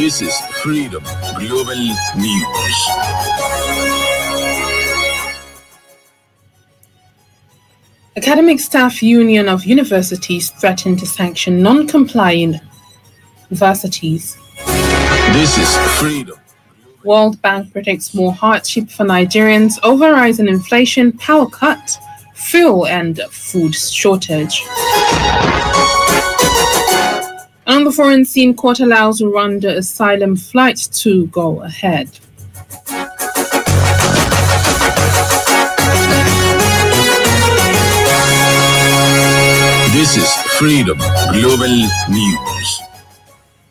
This is Freedom Global News. Academic Staff Union of Universities threatened to sanction non-compliant universities. This is Freedom. World Bank predicts more hardship for Nigerians over rising inflation, power cut, fuel and food shortage. On the foreign scene, court allows Rwanda asylum flight to go ahead. This is Freedom Global News.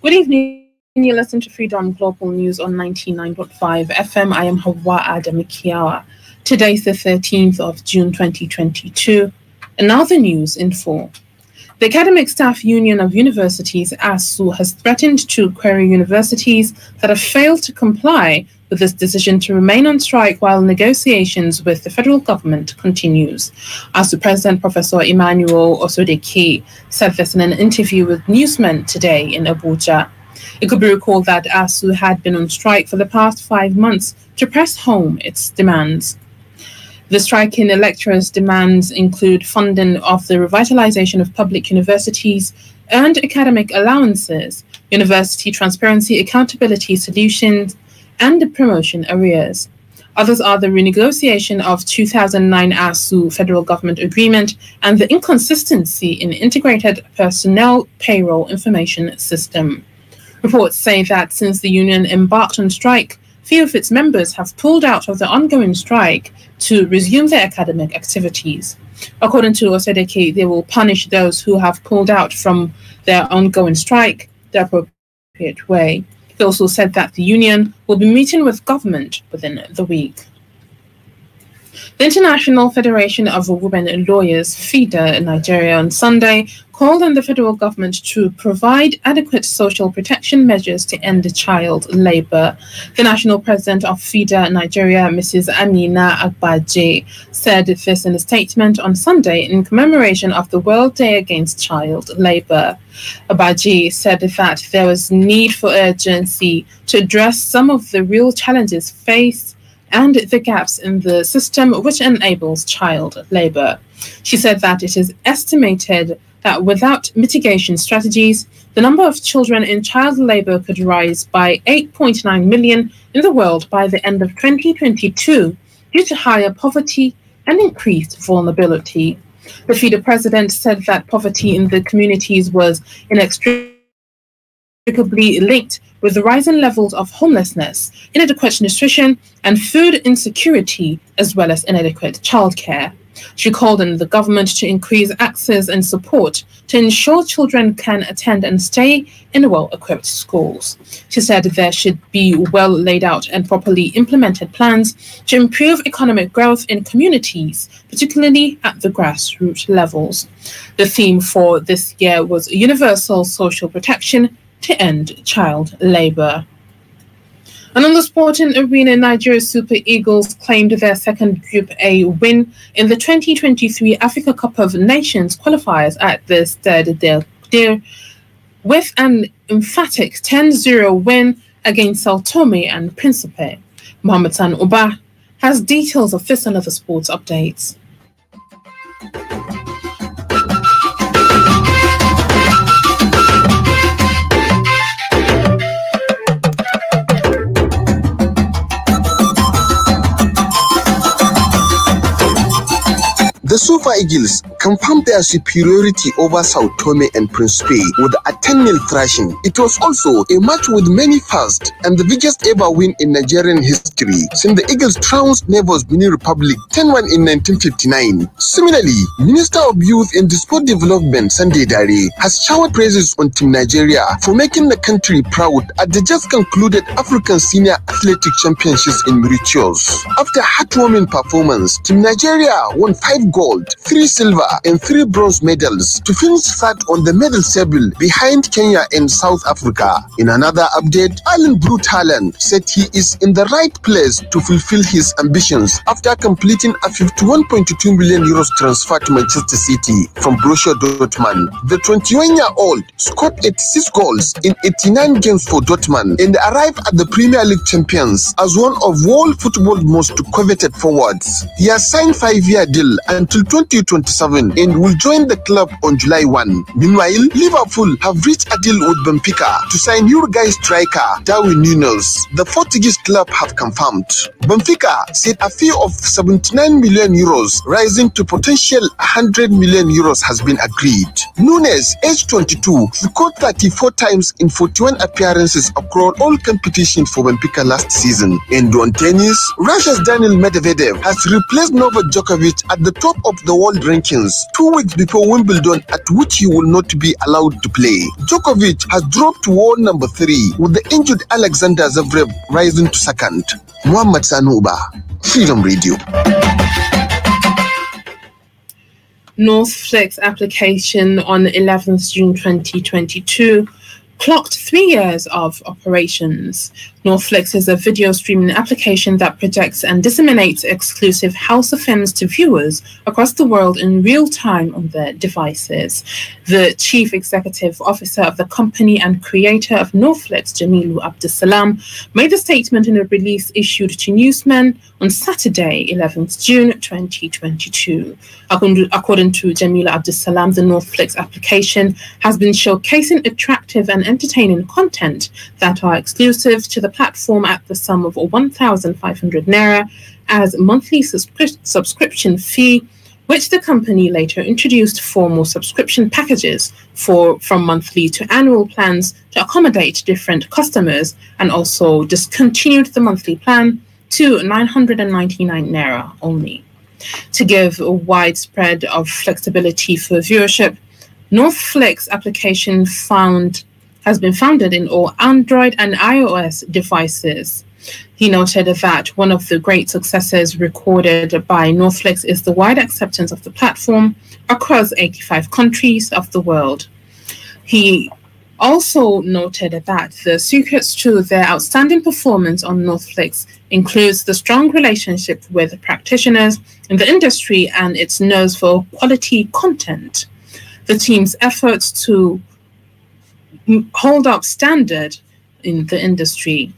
Good evening. You listen to Freedom Global News on 99.5 FM. I am Hauwa Adamu Kiyawa. Today is the 13th of June 2022. And now the news in full. The Academic Staff Union of Universities, ASU, has threatened to query universities that have failed to comply with this decision to remain on strike while negotiations with the federal government continues. ASU President Professor Emmanuel Osodeke said this in an interview with newsmen today in Abuja. It could be recalled that ASU had been on strike for the past 5 months to press home its demands. The striking lecturers' demands include funding of the revitalization of public universities, earned academic allowances, university transparency accountability solutions, and the promotion arrears. Others are the renegotiation of 2009 ASU federal government agreement and the inconsistency in integrated personnel payroll information system. Reports say that since the union embarked on strike, few of its members have pulled out of the ongoing strike to resume their academic activities. According to Osodeke, they will punish those who have pulled out from their ongoing strike the appropriate way. He also said that the union will be meeting with government within the week. The International Federation of Women Lawyers, FIDA, in Nigeria on Sunday called on the federal government to provide adequate social protection measures to end child labor. The national president of FIDA Nigeria, Mrs. Amina Agbaje, said this in a statement on Sunday in commemoration of the World Day Against Child Labor. Agbaje said that there was need for urgency to address some of the real challenges faced and the gaps in the system which enables child labor. She said that it is estimated that without mitigation strategies, the number of children in child labor could rise by 8.9 million in the world by the end of 2022 due to higher poverty and increased vulnerability. The FIDA president said that poverty in the communities was inextricably linked with the rising levels of homelessness, inadequate nutrition, and food insecurity, as well as inadequate childcare. She called on the government to increase access and support to ensure children can attend and stay in well-equipped schools. She said there should be well laid out and properly implemented plans to improve economic growth in communities, particularly at the grassroots levels. The theme for this year was universal social protection to end child labor. And on the sporting arena, Nigeria's Super Eagles claimed their second Group A win in the 2023 Africa Cup of Nations qualifiers at the Stade de with an emphatic 10-0 win against Sao Tome and Principe. Mohamed San Uba has details of this and other sports updates. The Super Eagles confirmed their superiority over Sao Tome and Principe with a 10-0 thrashing. It was also a match with many firsts and the biggest ever win in Nigerian history since the Eagles trounced neighbors Benin Republic 10-1 in 1959. Similarly, Minister of Youth and Sport Development Sunday Dare has showered praises on Team Nigeria for making the country proud at the just concluded African Senior Athletic Championships in Mauritius. After a heartwarming performance, Team Nigeria won 5 goals gold, 3 silver, and 3 bronze medals to finish third on the medal table behind Kenya and South Africa. In another update, Erling Braut Haaland said he is in the right place to fulfill his ambitions after completing a 51.2 million euros transfer to Manchester City from Borussia Dortmund. The 21-year-old scored 86 goals in 89 games for Dortmund and arrived at the Premier League champions as one of world football's most coveted forwards. He has signed a 5-year deal until 2027 and will join the club on July 1. Meanwhile, Liverpool have reached a deal with Benfica to sign Uruguay striker Darwin Núñez. The Portuguese club have confirmed. Benfica said a fee of 79 million euros, rising to potential 100 million euros, has been agreed. Núñez, aged 22, scored 34 times in 41 appearances across all competitions for Benfica last season. And on tennis, Russia's Daniil Medvedev has replaced Novak Djokovic at the top of the world rankings 2 weeks before Wimbledon, at which he will not be allowed to play. Djokovic has dropped to world number 3, with the injured Alexander Zverev rising to second. Muhammad Sanuba, Freedom Radio. Northflex application on 11th June 2022 clocked 3 years of operations. Northflex is a video streaming application that projects and disseminates exclusive House of Films to viewers across the world in real time on their devices. The Chief Executive Officer of the company and creator of Northflex, Jamilu Abdussalam, made a statement in a release issued to newsmen on Saturday, 11th June 2022. According to Jamilu Abdussalam, the Northflex application has been showcasing attractive and entertaining content that are exclusive to the platform at the sum of 1,500 naira as monthly subscription fee, which the company later introduced formal subscription packages from monthly to annual plans to accommodate different customers, and also discontinued the monthly plan to 999 naira only. To give a widespread of flexibility for viewership, Northflex application has been founded in all Android and iOS devices. He noted that one of the great successes recorded by Northflex is the wide acceptance of the platform across 85 countries of the world. He also noted that the secrets to their outstanding performance on Northflex includes the strong relationship with practitioners in the industry and its nose for quality content. The team's efforts to hold up standard in the industry.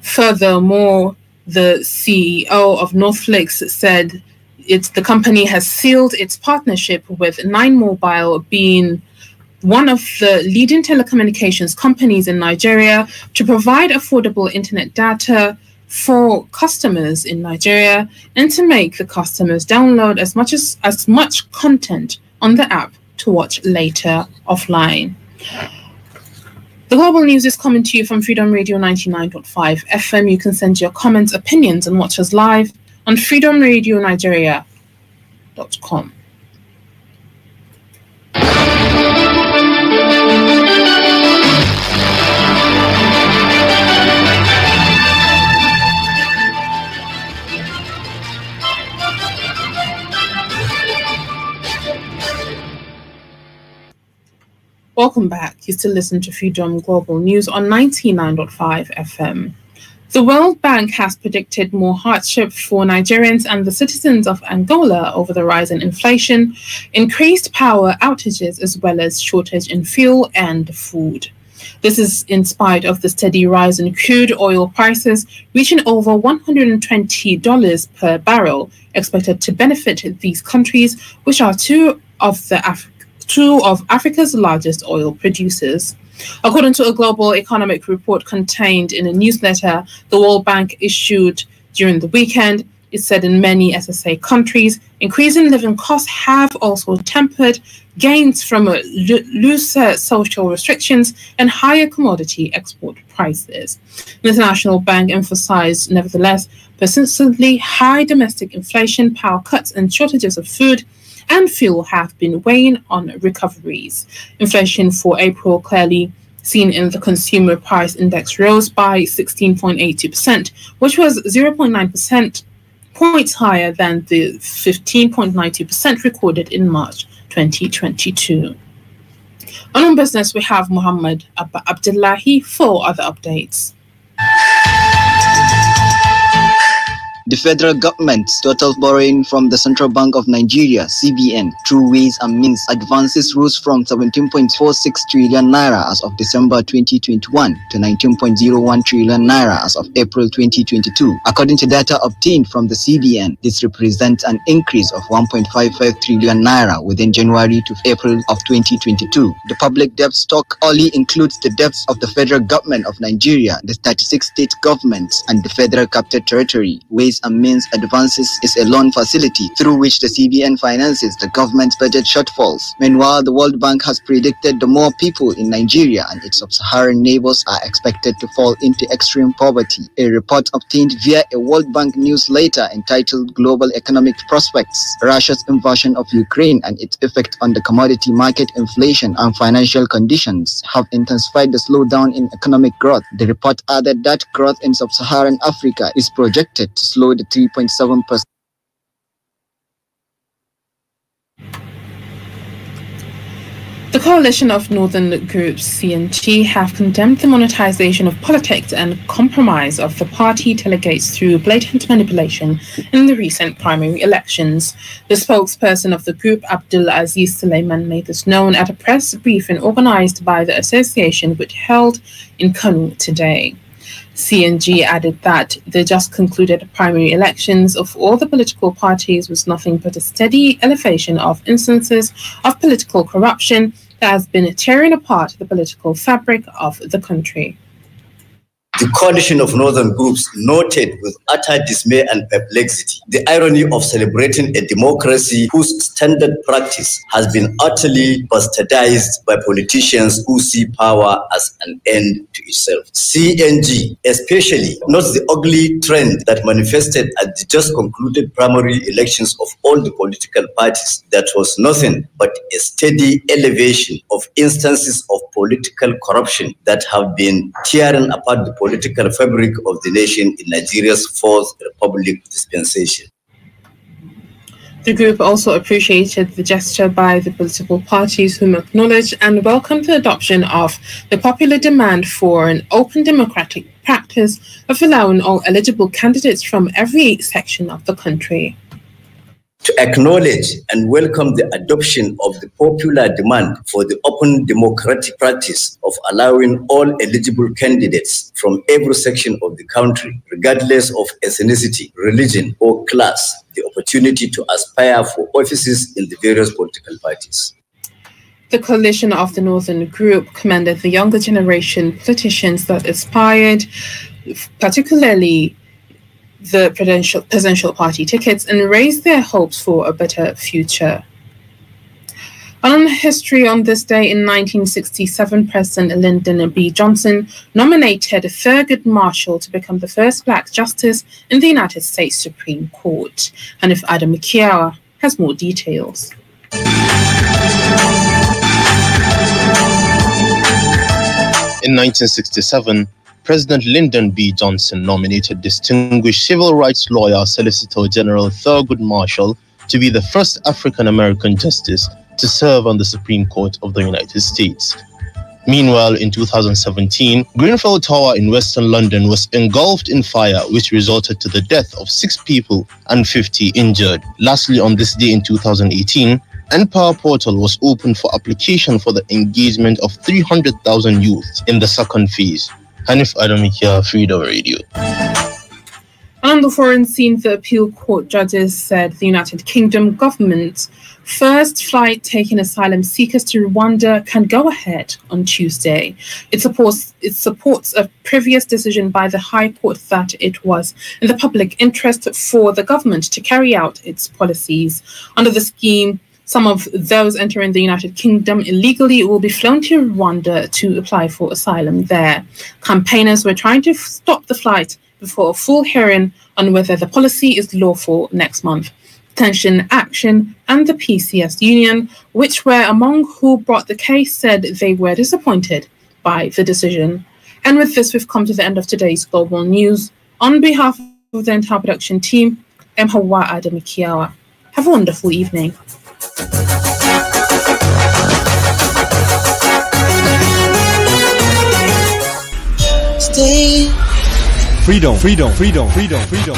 Furthermore, the CEO of Northflex said the company has sealed its partnership with 9mobile, being one of the leading telecommunications companies in Nigeria, to provide affordable internet data for customers in Nigeria and to make the customers download as much content on the app to watch later offline. The global news is coming to you from Freedom Radio 99.5 FM. You can send your comments, opinions, and watch us live on freedomradionigeria.com. Welcome back. You still listen to Freedom Global News on 99.5 FM. The World Bank has predicted more hardship for Nigerians and the citizens of Angola over the rise in inflation, increased power outages, as well as shortage in fuel and food. This is in spite of the steady rise in crude oil prices, reaching over $120 per barrel, expected to benefit these countries, which are two of Africa's largest oil producers. According to a global economic report contained in a newsletter the World Bank issued during the weekend, it said in many SSA countries, increasing living costs have also tempered gains from looser social restrictions and higher commodity export prices. The International Bank emphasized, nevertheless, persistently high domestic inflation, power cuts, and shortages of food and fuel have been weighing on recoveries. Inflation for April, clearly seen in the consumer price index, rose by 16.82%, which was 0.9% points higher than the 15.92% recorded in March 2022. On business, we have Muhammad Abdullahi for other updates. The federal government's total borrowing from the Central Bank of Nigeria, CBN, through Ways and Means advances rose from 17.46 trillion naira as of December 2021 to 19.01 trillion naira as of April 2022. According to data obtained from the CBN, this represents an increase of 1.55 trillion naira within January to April of 2022. The public debt stock only includes the debts of the federal government of Nigeria, the 36 state governments, and the Federal Capital Territory. Ways and Means Advances is a loan facility through which the CBN finances the government's budget shortfalls. Meanwhile, the World Bank has predicted the more people in Nigeria and its sub-Saharan neighbors are expected to fall into extreme poverty. A report obtained via a World Bank newsletter entitled Global Economic Prospects, Russia's invasion of Ukraine and its effect on the commodity market, inflation and financial conditions have intensified the slowdown in economic growth. The report added that growth in sub-Saharan Africa is projected to slow the 3.7%. The coalition of northern groups CNG have condemned the monetization of politics and compromise of the party delegates through blatant manipulation in the recent primary elections. The spokesperson of the group, Abdul Aziz Suleiman, made this known at a press briefing organized by the association, which held in Kano today. CNG added that the just concluded primary elections of all the political parties was nothing but a steady elevation of instances of political corruption that has been tearing apart the political fabric of the country. The coalition of northern groups noted with utter dismay and perplexity the irony of celebrating a democracy whose standard practice has been utterly bastardized by politicians who see power as an end to itself. CNG especially notes the ugly trend that manifested at the just concluded primary elections of all the political parties that was nothing but a steady elevation of instances of political corruption that have been tearing apart the political fabric of the nation in Nigeria's fourth republic dispensation. The group also appreciated the gesture by the political parties, whom acknowledged and welcomed the adoption of the popular demand for an open democratic practice of allowing all eligible candidates from every section of the country. To acknowledge and welcome the adoption of the popular demand for the open democratic practice of allowing all eligible candidates from every section of the country, regardless of ethnicity, religion, or class, the opportunity to aspire for offices in the various political parties. The coalition of the Northern Group commended the younger generation politicians that aspired, particularly the presidential party tickets, and raised their hopes for a better future. On history, on this day in 1967, President Lyndon B. Johnson nominated Thurgood Marshall to become the first black justice in the United States Supreme Court. And if Hauwa Adamu Kiyawa has more details. In 1967, President Lyndon B. Johnson nominated distinguished civil rights lawyer Solicitor General Thurgood Marshall to be the first African-American justice to serve on the Supreme Court of the United States. Meanwhile, in 2017, Grenfell Tower in Western London was engulfed in fire, which resulted to the death of 6 people and 50 injured. Lastly, on this day in 2018, NPower Portal was opened for application for the engagement of 300,000 youths in the second phase. Hauwa Adamu Kiyawa, Freedom Radio. On the foreign scene, the appeal court judges said the United Kingdom government's first flight taking asylum seekers to Rwanda can go ahead on Tuesday. It supports a previous decision by the High Court that it was in the public interest for the government to carry out its policies. Under the scheme, some of those entering the United Kingdom illegally will be flown to Rwanda to apply for asylum there. Campaigners were trying to stop the flight before a full hearing on whether the policy is lawful next month. Tension Action and the PCS Union, which were among who brought the case, said they were disappointed by the decision. And with this, we've come to the end of today's Global News. On behalf of the entire production team, I'm Hauwa Adamu Kiyawa. Have a wonderful evening. Stay. Freedom, freedom, freedom, freedom, freedom.